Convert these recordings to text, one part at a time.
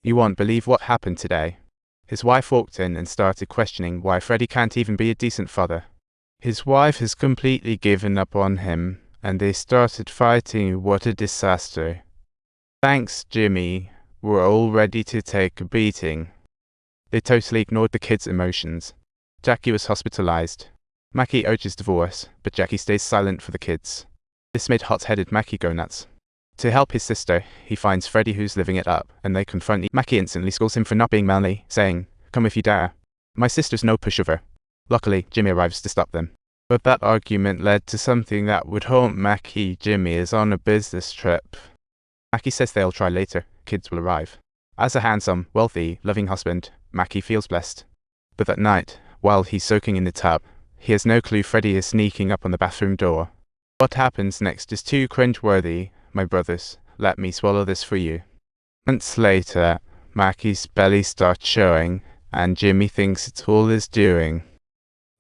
You won't believe what happened today. His wife walked in and started questioning why Freddy can't even be a decent father. His wife has completely given up on him, and they started fighting. What a disaster. Thanks, Jimmy. We're all ready to take a beating. They totally ignored the kids' emotions. Jackie was hospitalized. Mackie urges divorce, but Jackie stays silent for the kids. This made hot-headed Mackie go nuts. To help his sister, he finds Freddy, who's living it up, and they confront Mackie instantly scolds him for not being manly, saying, "Come if you dare. My sister's no pushover." Luckily, Jimmy arrives to stop them. But that argument led to something that would haunt Mackie. Jimmy is on a business trip. Mackie says they'll try later. Kids will arrive. As a handsome, wealthy, loving husband, Mackie feels blessed. But that night, while he's soaking in the tub, he has no clue Freddy is sneaking up on the bathroom door. What happens next is too cringeworthy. My brothers, let me swallow this for you. Months later, Mackie's belly starts showing, and Jimmy thinks it's all his doing.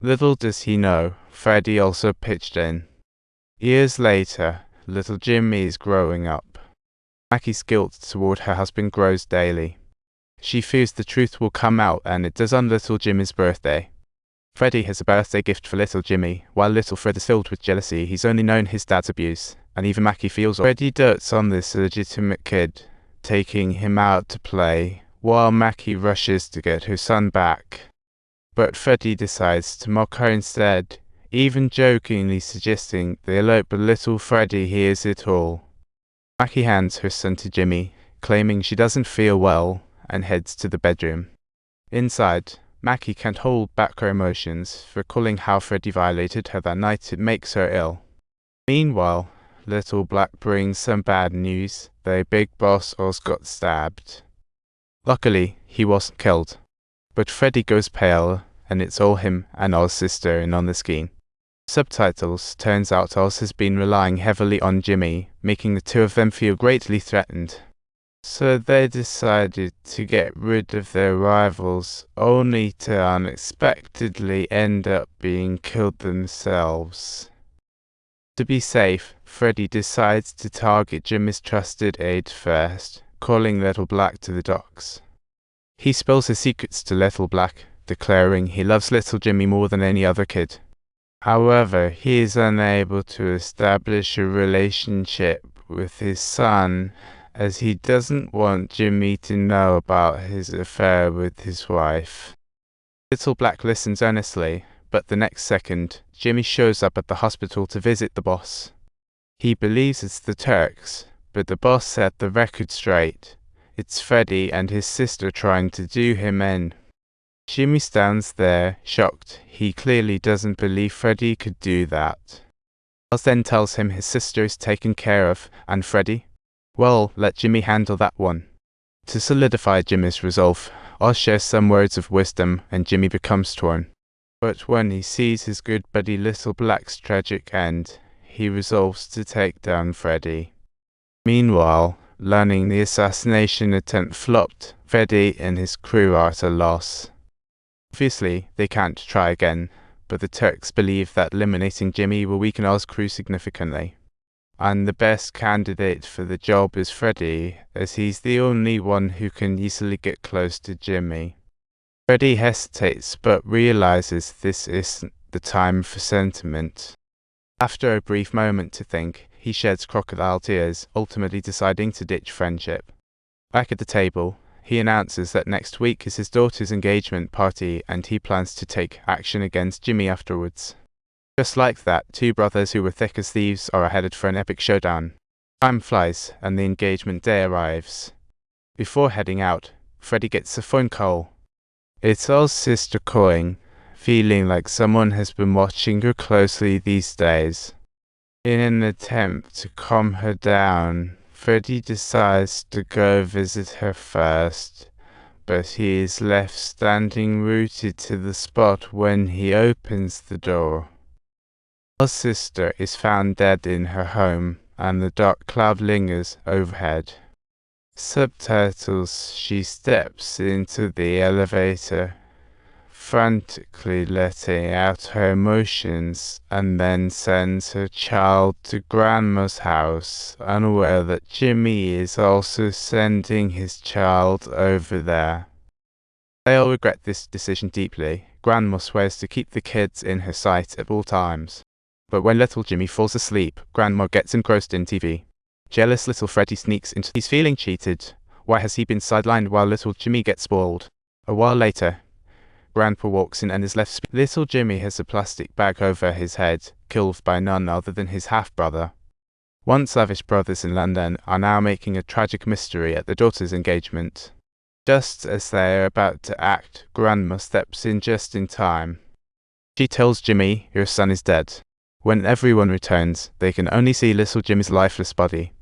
Little does he know, Freddy also pitched in. Years later, little Jimmy is growing up. Mackie's guilt toward her husband grows daily. She fears the truth will come out, and it does on little Jimmy's birthday. Freddy has a birthday gift for little Jimmy. While little Fred is filled with jealousy, he's only known his dad's abuse, and even Mackie feels Freddy dotes on this illegitimate kid, taking him out to play, while Mackie rushes to get her son back. But Freddy decides to mock her instead, even jokingly suggesting they elope, but little Freddy hears it all. Mackie hands her son to Jimmy, claiming she doesn't feel well, and heads to the bedroom. Inside, Mackie can't hold back her emotions, recalling how Freddy violated her that night. It makes her ill. Meanwhile, Little Black brings some bad news. Their big boss Oz got stabbed. Luckily, he wasn't killed. But Freddy goes pale, and it's all him and Oz's sister in on the scheme. Subtitles: turns out Oz has been relying heavily on Jimmy, making the two of them feel greatly threatened. So they decided to get rid of their rivals, only to unexpectedly end up being killed themselves. To be safe, Freddy decides to target Jimmy's trusted aide first, calling Little Black to the docks. He spills his secrets to Little Black, declaring he loves little Jimmy more than any other kid. However, he is unable to establish a relationship with his son, as he doesn't want Jimmy to know about his affair with his wife. Little Black listens earnestly, but the next second, Jimmy shows up at the hospital to visit the boss. He believes it's the Turks, but the boss set the record straight. It's Freddy and his sister trying to do him in. Jimmy stands there, shocked. He clearly doesn't believe Freddy could do that. Oz then tells him his sister is taken care of, and Freddy? Well, let Jimmy handle that one. To solidify Jimmy's resolve, Oz shares some words of wisdom, and Jimmy becomes torn. But when he sees his good buddy Little Black's tragic end, he resolves to take down Freddy. Meanwhile, learning the assassination attempt flopped, Freddy and his crew are at a loss. Obviously, they can't try again, but the Turks believe that eliminating Jimmy will weaken Oz's crew significantly. And the best candidate for the job is Freddy, as he's the only one who can easily get close to Jimmy. Freddy hesitates, but realizes this isn't the time for sentiment. After a brief moment to think, he sheds crocodile tears, ultimately deciding to ditch friendship. Back at the table, he announces that next week is his daughter's engagement party, and he plans to take action against Jimmy afterwards. Just like that, two brothers who were thick as thieves are headed for an epic showdown. Time flies, and the engagement day arrives. Before heading out, Freddy gets a phone call. It's Oz's sister calling, feeling like someone has been watching her closely these days. In an attempt to calm her down, Freddy decides to go visit her first, but he is left standing rooted to the spot when he opens the door. Oz's sister is found dead in her home, and the dark cloud lingers overhead. Subtitles: she steps into the elevator. frantically letting out her emotions, and then sends her child to Grandma's house, unaware that Jimmy is also sending his child over there. They all regret this decision deeply. Grandma swears to keep the kids in her sight at all times. But when little Jimmy falls asleep, Grandma gets engrossed in TV. Jealous little Freddy sneaks into. He's feeling cheated. Why has he been sidelined while little Jimmy gets spoiled? A while later, Grandpa walks in and is left speechless. Little Jimmy has a plastic bag over his head, killed by none other than his half-brother. Once lavish brothers in London are now making a tragic mystery at their daughter's engagement. Just as they are about to act, Grandma steps in just in time. She tells Jimmy, "Your son is dead." When everyone returns, they can only see little Jimmy's lifeless body.